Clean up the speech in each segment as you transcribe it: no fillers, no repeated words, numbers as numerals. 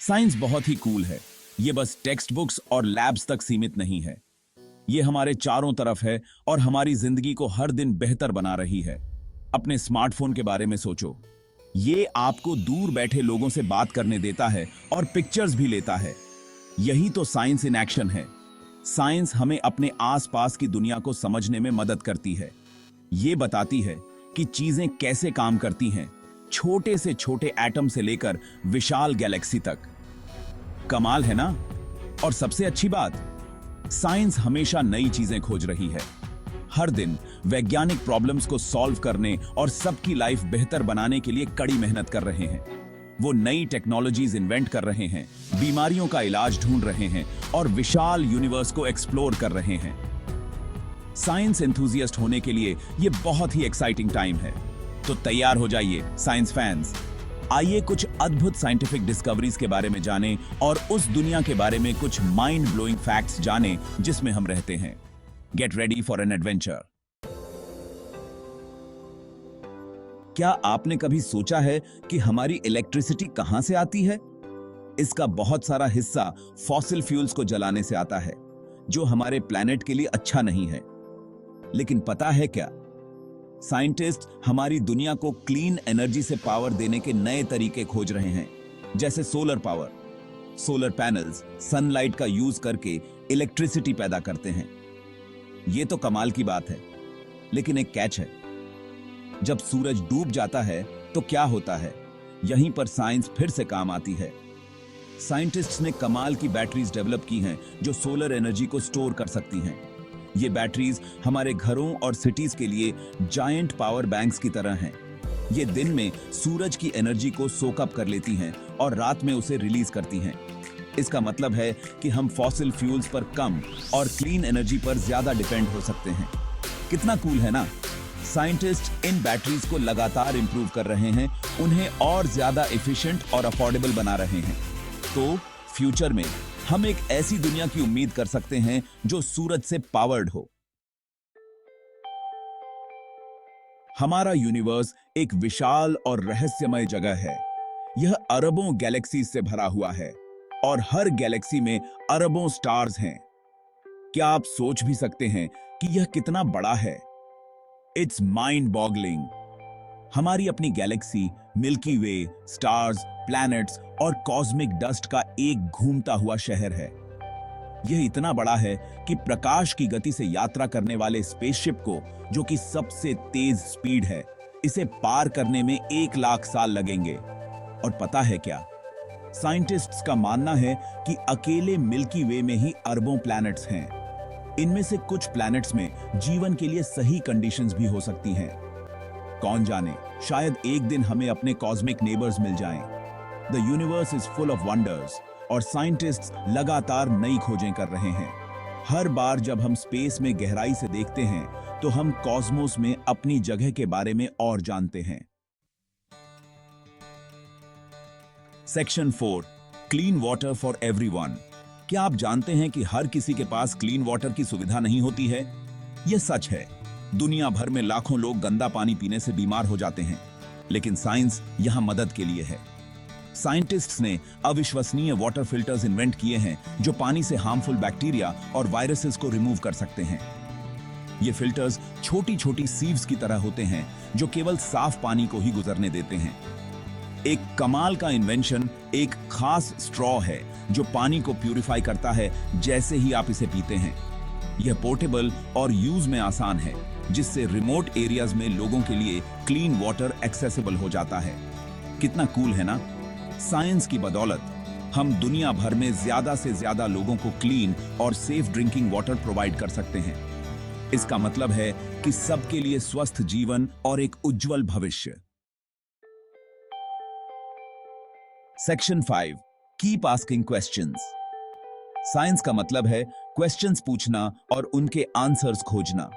Science बहुत ही cool है। ये बस टेक्स्ट बुक्स और लैब्स तक सीमित नहीं है। ये हमारे चारों तरफ है और हमारी जिंदगी को हर दिन बेहतर बना रही है। अपने स्मार्टफोन के बारे में सोचो। ये आपको दूर बैठे लोगों से बात करने देता है और पिक्चर्स भी लेता है। यही तो साइंस इन एक्शन है। साइंस हमें अपने आसपास की दुनिया को समझने में मदद करती है। ये बताती है कि चीजें कैसे काम करती हैं, छोटे से छोटे एटम से लेकर विशाल गैलेक्सी तक। कमाल है ना? और सबसे अच्छी बात, साइंस हमेशा नई चीजें खोज रही है। हर दिन वैज्ञानिक प्रॉब्लम्स को सॉल्व करने और सबकी लाइफ बेहतर बनाने के लिए कड़ी मेहनत कर रहे हैं। वो नई टेक्नोलॉजीज इन्वेंट कर रहे हैं, बीमारियों का इलाज ढूंढ रहे हैं और विशाल यूनिवर्स को एक्सप्लोर कर रहे हैं। साइंस एंथुसियास्ट होने के लिए ये बहुत ही एक्साइटिंग टाइम है। तो तैयार हो जाइए साइंस फैंस। आइए कुछ अद्भुत साइंटिफिक डिस्कवरीज के बारे में जानें और उस दुनिया के बारे में कुछ माइंड ब्लोइंग फैक्ट्स जानें जिसमें हम रहते हैं। Get ready for an adventure. क्या आपने कभी सोचा है कि हमारी इलेक्ट्रिसिटी कहां से आती है? इसका बहुत सारा हिस्सा फॉसिल फ्यूल्स को जलाने से आता है, जो हमारे प्लैनेट के लिए अच्छा नहीं है। लेकिन पता है क्या, साइंटिस्ट हमारी दुनिया को क्लीन एनर्जी से पावर देने के नए तरीके खोज रहे हैं, जैसे solar power. Solar panels sunlight का यूज करके इलेक्ट्रिसिटी पैदा करते हैं। यह तो कमाल की बात है, लेकिन एक कैच है। जब सूरज डूब जाता है तो क्या होता है? यहीं पर साइंस फिर से काम आती है। साइंटिस्ट्स ने कमाल की बैटरीज डेवलप की हैं जो सोलर एनर्जी को स्टोर कर सकती हैं। ये बैटरीज हमारे घरों और सिटीज के लिए जायंट पावर बैंक्स की तरह हैं। ये दिन में सूरज की एनर्जी को सोक अप कर लेती हैं और रात में उसे रिलीज करती हैं। इसका मतलब है कि हम फॉसिल फ्यूल्स पर कम और क्लीन एनर्जी पर ज्यादा डिपेंड हो सकते हैं। कितना कूल है ना? साइंटिस्ट इन बैटरीज को लगातार इंप्रूव कर रहे हैं, उन्हें और ज्यादा एफिशिएंट और अफोर्डेबल बना रहे हैं। तो फ्यूचर में हम एक ऐसी दुनिया की उम्मीद कर सकते हैं जो सूरज से पावर्ड हो। हमारा यूनिवर्स एक विशाल और रहस्यमय जगह है। यह अरबों गैलेक्सीज से भरा हुआ है और हर गैलेक्सी में अरबों स्टार्स हैं। क्या आप सोच भी सकते हैं कि यह कितना बड़ा है? It's mind boggling. हमारी अपनी गैलेक्सी मिल्की वे, स्टार्स, प्लैनेट्स और कॉस्मिक डस्ट का एक घूमता हुआ शहर है। यह इतना बड़ा है कि प्रकाश की गति से यात्रा करने वाले स्पेसशिप को, जो कि सबसे तेज स्पीड है, इसे पार करने में 1,00,000 साल लगेंगे। और पता है क्या? साइंटिस्ट्स का मानना है कि अकेले मिल्की वे में ही अरबों प्लैनेट्स हैं। इनमें से कुछ प्लैनेट्स में जीवन के लिए सही कंडीशंस भी हो सकती हैं। कौन जाने, शायद एक दिन हमें अपने कॉस्मिक नेबर्स मिल जाएं। The universe is full of wonders और साइंटिस्ट्स लगातार नई खोजें कर रहे हैं। हर बार जब हम स्पेस में गहराई से देखते हैं तो हम कॉस्मोस में अपनी जगह के बारे में और जानते हैं। Section 4, clean water for everyone. क्या आप जानते हैं कि हर किसी के पास क्लीन वाटर की सुविधा नहीं होती है? यह सच है। दुनिया भर में लाखों लोग गंदा पानी पीने से बीमार हो जाते हैं, लेकिन साइंस यहां मदद के लिए है। साइंटिस्ट्स ने अविश्वसनीय वाटर फिल्टर्स इन्वेंट किए हैं जो पानी से हार्मफुल बैक्टीरिया और वायरसेस को रिमूव कर सकते हैं। ये फिल्टर्स छोटी छोटी सीव्स की तरह होते हैं जो केवल साफ पानी को ही गुजरने देते हैं। एक कमाल का इन्वेंशन एक खास स्ट्रॉ है जो पानी को प्यूरिफाई करता है जैसे ही आप इसे पीते हैं। यह पोर्टेबल और यूज में आसान है, जिससे रिमोट एरियाज में लोगों के लिए क्लीन वाटर एक्सेसिबल हो जाता है। कितना कूल है ना? साइंस की बदौलत हम दुनिया भर में ज्यादा से ज्यादा लोगों को क्लीन और सेफ ड्रिंकिंग वाटर प्रोवाइड कर सकते हैं। इसका मतलब है कि सबके लिए स्वस्थ जीवन और एक उज्जवल भविष्य। Section 5, keep asking questions. Science का मतलब है क्वेश्चंस पूछना और उनके आंसर्स खोजना।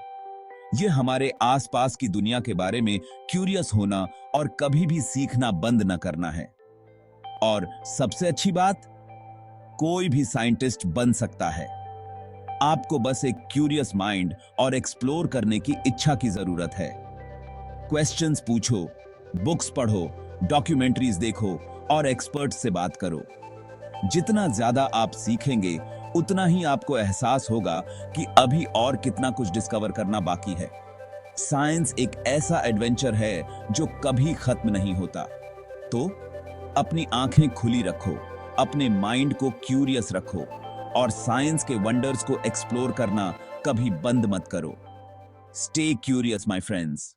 यह हमारे आसपास की दुनिया के बारे में क्यूरियस होना और कभी भी सीखना बंद न करना है। और सबसे अच्छी बात, कोई भी साइंटिस्ट बन सकता है। आपको बस एक क्यूरियस माइंड और एक्सप्लोर करने की इच्छा की जरूरत है। क्वेश्चंस पूछो, बुक्स पढ़ो, डॉक्यूमेंट्रीज देखो और एक्सपर्ट्स से बात करो। जितना ज्यादा आप सीखेंगे उतना ही आपको एहसास होगा कि अभी और कितना कुछ डिस्कवर करना बाकी है। साइंस एक ऐसा एडवेंचर है जो कभी खत्म नहीं होता। तो अपनी आंखें खुली रखो, अपने माइंड को क्यूरियस रखो और साइंस के वंडर्स को एक्सप्लोर करना कभी बंद मत करो। Stay curious my friends.